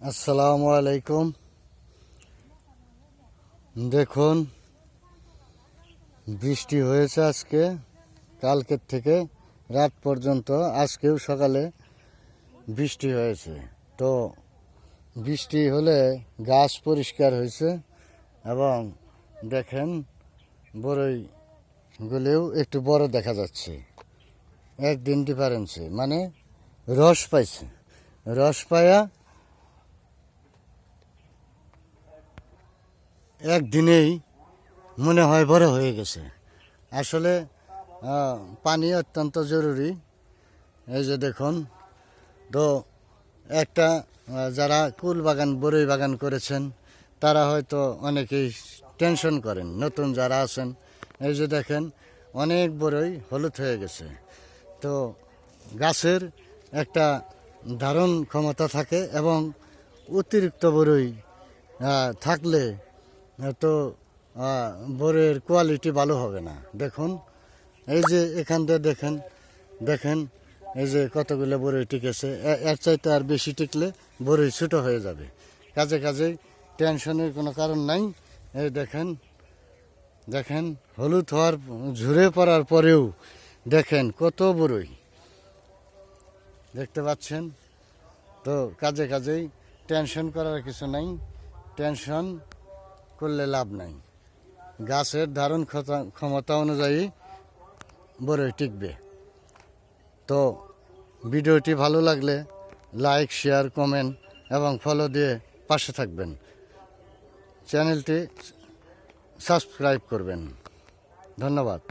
আসসালামু আলাইকুম। দেখুন, বৃষ্টি হয়েছে আজকে, কালকের থেকে রাত পর্যন্ত। আজকেও সকালে বৃষ্টি হয়েছে। তো বৃষ্টি হলে গাছ পরিষ্কার হয়েছে এবং দেখেন বড়ইগুলিও একটু বড় দেখা যাচ্ছে। একদিন ডিফারেন্সে মানে রস পাইছে, রস পায়া একদিনেই মনে হয় বড় হয়ে গেছে। আসলে পানি অত্যন্ত জরুরি। এই যে দেখুন, তো একটা যারা কুল বাগান বড়ই বাগান করেছেন তারা হয়তো অনেকেই টেনশন করেন। নতুন যারা আছেন, এই যে দেখেন অনেক বড়ই হলুদ হয়ে গেছে। তো গাছের একটা ধারণ ক্ষমতা থাকে এবং অতিরিক্ত বড়ই থাকলে তো বড়ের কোয়ালিটি ভালো হবে না। দেখুন, এই যে এখান থেকে দেখেন দেখেন এই যে কতগুলো বড়ই টিকেছে। এর চাইতে আর বেশি টিকলে বড়ই ছোটো হয়ে যাবে। কাজে কাজে টেনশনের কোনো কারণ নাই। এই দেখেন দেখেন হলুদ হওয়ার ঝরে পড়ার পরেও দেখেন কত বড়ই দেখতে পাচ্ছেন। তো কাজে কাজেই টেনশন করার কিছু নাই। টেনশন করলে লাভ নাই। গাছের ধারণ ক্ষমতা অনুযায়ী বড়ই টিকবে। তো ভিডিওটি ভালো লাগলে লাইক, শেয়ার, কমেন্ট এবং ফলো দিয়ে পাশে থাকবেন। চ্যানেলটি সাবস্ক্রাইব করবেন। ধন্যবাদ।